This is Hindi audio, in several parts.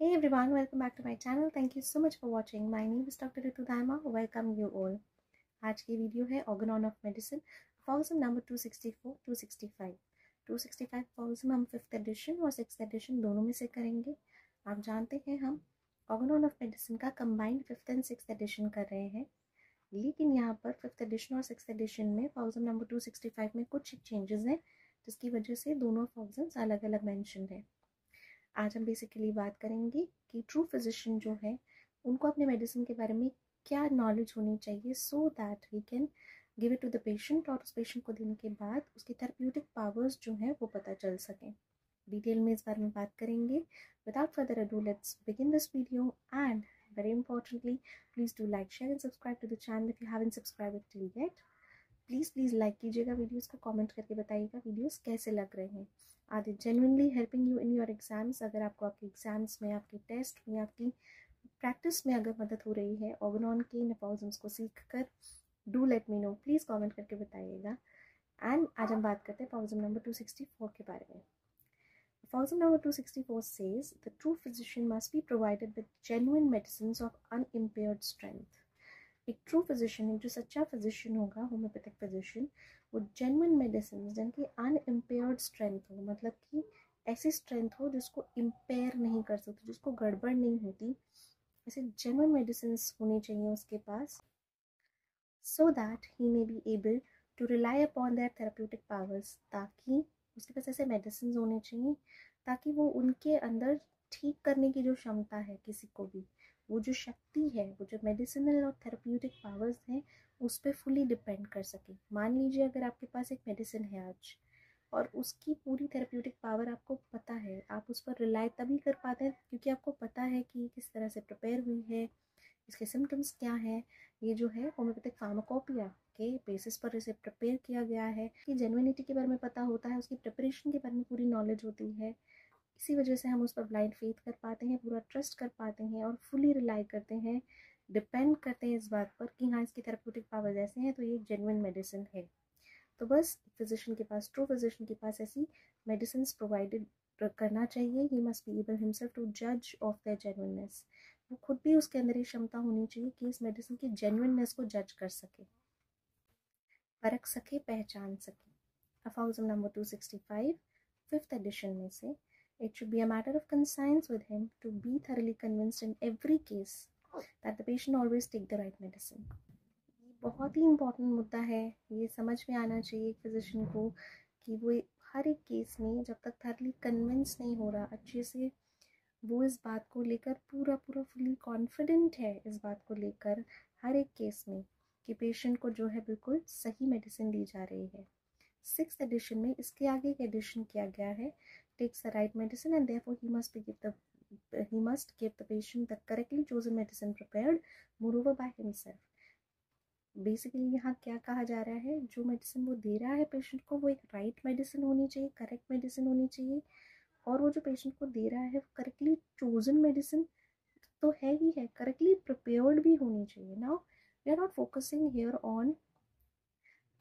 Hey everyone, welcome back to my channel. Thank you so much for watching. My name is Dr. Ritu Daima. Welcome you all. आज की वीडियो है ऑर्गन ऑफ मेडिसिन फॉल्सम नंबर 264, 265. 265 फॉल्सम हम 5th एडिशन और 6th एडिशन दोनों में से करेंगे. आप जानते हैं हम ऑर्गन ऑफ मेडिसिन का combined 5th and 6th edition कर रहे हैं, लेकिन यहाँ पर 5th एडिशन और 6th एडिशन में फॉल्सम नंबर 265 में कुछ चेंजेस हैं, जिसकी वजह से दोनों फॉल्सम्स अलग अलग मेंशन है. आज हम बेसिकली बात करेंगे कि ट्रू फिजिशियन जो है उनको अपने मेडिसिन के बारे में क्या नॉलेज होनी चाहिए so that we can give it to the patient और उस पेशेंट को देने के बाद उसकी थेरेप्यूटिक पावर्स जो है वो पता चल सकें. डिटेल में इस बारे में बात करेंगे. Without further ado let's begin this video and very importantly please do like share and subscribe to the channel if you haven't subscribe it till yet. Please like कीजिएगा वीडियोस को, कमेंट करके बताइएगा वीडियोस कैसे लग रहे हैं. Are they genuinely helping you in your exams? अगर आपको आपके एग्जाम्स में, आपके टेस्ट में, आपकी प्रैक्टिस में अगर मदद हो रही है ऑर्गन के नेपोज़म्स को सीख कर, do let me know. Please comment करके बताइएगा. एंड आज हम बात करते हैं फॉल्सम नंबर 264 के बारे में. फॉल्सम number 264 says the true physician must be provided with genuine medicines of unimpaired strength. एक ट्रू फिजिशियन, जो सच्चा फिजिशियन होगा, होम्योपैथिक फिजिशियन, वो जेन्युइन मेडिसिन जिनकी अनइम्पेयर्ड स्ट्रेंथ हो, मतलब कि ऐसी स्ट्रेंथ हो जिसको इम्पेयर नहीं कर सकती, जिसको गड़बड़ नहीं होती, ऐसे जेन्युइन मेडिसिन होनी चाहिए उसके पास, so that he may be able to rely upon their therapeutic powers. ताकि उसके पास ऐसे मेडिसिन होने चाहिए ताकि वो उनके अंदर ठीक करने की जो क्षमता है किसी को भी, वो जो शक्ति है, वो जो मेडिसिनल और थेरेप्यूटिक पावर्स हैं, उस पर फुली डिपेंड कर सके. मान लीजिए अगर आपके पास एक मेडिसिन है आज और उसकी पूरी थेरेप्यूटिक पावर आपको पता है, आप उस पर रिलाई तभी कर पाते हैं क्योंकि आपको पता है कि किस तरह से प्रिपेयर हुई है, इसके सिम्टम्स क्या हैं. ये जो है होम्योपैथिक फार्माकोपिया के बेसिस पर इसे प्रिपेयर किया गया है. कि जेन्युइनिटी के बारे में पता होता है, उसकी प्रिपरेशन के बारे में पूरी नॉलेज होती है. इसी वजह से हम उस पर ब्लाइंड फेथ कर पाते हैं, पूरा ट्रस्ट कर पाते हैं और फुली रिलाई करते हैं, डिपेंड करते हैं इस बात पर कि हाँ, इसकी थेरेप्यूटिक पावर ऐसे हैं तो ये जेन्युइन मेडिसिन है. तो बस फिजिशियन के पास, ट्रू फिजिशियन के पास ऐसी मेडिसिन प्रोवाइडेड करना चाहिए. He must be able himself to जज ऑफ देयर जेन्युइननेस. वो खुद भी उसके अंदर ये क्षमता होनी चाहिए कि इस मेडिसिन की जेन्युइननेस को जज कर सके, परख सके, पहचान सके. अफॉल्सम नंबर 265 5th एडिशन में से, it should be a matter of conscience with him to be thoroughly convinced in every case that the patient always take the right medicine. ये बहुत ही इम्पोर्टेंट मुद्दा है. ये समझ में आना चाहिए एक फिजिशियन को कि वो हर एक केस में जब तक thoroughly कन्विंस नहीं हो रहा अच्छे से, वो इस बात को लेकर पूरा फुली कॉन्फिडेंट है इस बात को लेकर हर एक केस में कि पेशेंट को जो है बिल्कुल सही मेडिसिन दी जा रही है. 6th एडिशन में इसके आगे एक एडिशन किया गया है, takes the right medicine and therefore he must give the patient the correctly chosen medicine prepared moreover by himself. Basically यहाँ क्या कहा जा रहा है, जो मेडिसिन वो दे रहा है पेशेंट को वो एक राइट मेडिसिन होनी चाहिए, करेक्ट मेडिसिन होनी चाहिए, और वो जो पेशेंट को दे रहा है वो करेक्टली चोजन मेडिसिन तो है ही है, करेक्टली प्रिपेयर्ड भी होनी चाहिए. Now we are not focusing here on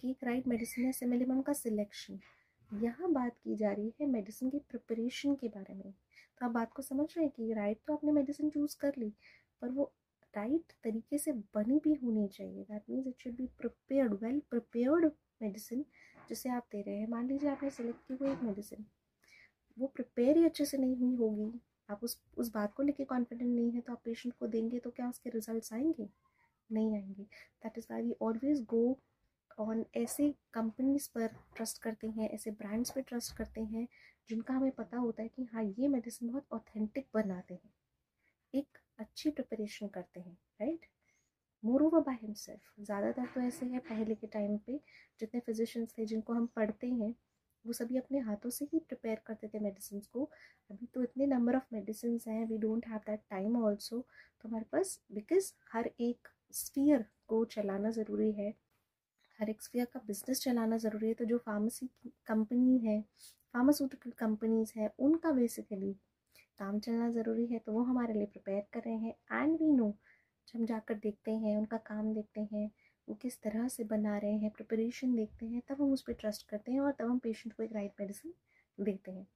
कि एक राइट मेडिसिन है सिमिलिमम का सिलेक्शन. यहाँ बात की जा रही है मेडिसिन की प्रिपरेशन के बारे में. तो आप बात को समझ रहे हैं कि राइट तो आपने मेडिसिन चूज़ कर ली, पर वो राइट तरीके से बनी भी होनी चाहिए. That means it should be prepared, well prepared medicine जिसे आप दे रहे हैं. मान लीजिए आपने सेलेक्ट की कोई एक मेडिसिन, वो प्रिपेयर ही अच्छे से नहीं हुई होगी, आप उस बात को लेके कॉन्फिडेंट नहीं है, तो आप पेशेंट को देंगे तो क्या उसके रिजल्ट आएंगे? नहीं आएंगे. That is why we always go on ऐसे कंपनीज पर ट्रस्ट करते हैं, ऐसे ब्रांड्स पे ट्रस्ट करते हैं जिनका हमें पता होता है कि हाँ, ये मेडिसिन बहुत ऑथेंटिक बनाते हैं, एक अच्छी प्रिपरेशन करते हैं, right. More over by himself. ज़्यादातर तो ऐसे है, पहले के टाइम पे जितने फिजिशियंस थे जिनको हम पढ़ते हैं वो सभी अपने हाथों से ही प्रिपेयर करते थे मेडिसिन को. अभी तो इतने नंबर ऑफ मेडिसिन हैं, we don't have that time also. तो हमारे पास, बिकॉज हर एक स्फीयर को चलाना ज़रूरी है, हर एक स्फीयर का बिजनेस चलाना ज़रूरी है. तो जो फार्मेसी कंपनी है, फार्मास्यूटिकल कंपनीज है, उनका बेसिकली काम चलना ज़रूरी है. तो वो हमारे लिए प्रिपेयर कर रहे हैं. एंड वी नो, जब हम जाकर देखते हैं, उनका काम देखते हैं, वो किस तरह से बना रहे हैं, प्रिपरेशन देखते हैं, तब हम उस पर ट्रस्ट करते हैं और तब हम पेशेंट को एक राइट मेडिसिन देते हैं.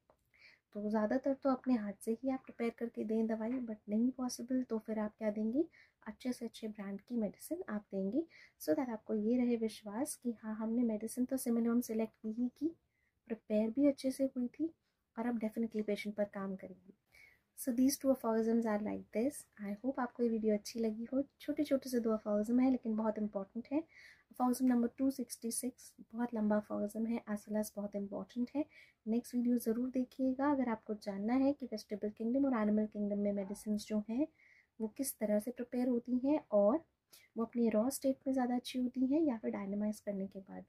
तो ज़्यादातर तो अपने हाथ से ही आप प्रिपेयर करके दें दवाई, बट नहीं पॉसिबल तो फिर आप क्या देंगी, अच्छे से अच्छे ब्रांड की मेडिसिन आप देंगी, सो दैट आपको ये रहे विश्वास कि हाँ हमने मेडिसिन तो सिमिलॉन सेलेक्ट की ही की, प्रिपेयर भी अच्छे से हुई थी और अब डेफिनेटली पेशेंट पर काम करेंगी। So these 2 aphorisms are like this. I hope आपको ये वीडियो अच्छी लगी हो। छोटे छोटे से 2 अफॉर्जम है लेकिन बहुत इंपॉर्टेंट है। अफॉर्जम नंबर 266 बहुत लंबा अफॉर्जम है, एज वेल एज बहुत इंपॉर्टेंट है। नेक्स्ट वीडियो ज़रूर देखिएगा अगर आपको जानना है कि वेजिटेबल किंगडम और एनिमल किंगडम में मेडिसिन जो हैं वो किस तरह से प्रिपेयर होती हैं और वो अपनी रॉ स्टेट में ज़्यादा अच्छी होती हैं या फिर डायनामाइज करने के बाद।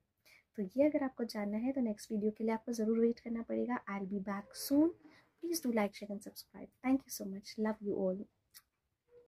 तो ये अगर आपको जानना है तो नेक्स्ट वीडियो के लिए आपको ज़रूर वेट करना पड़ेगा। I will be back soon. Please do like, share and subscribe. Thank you so much. Love you all.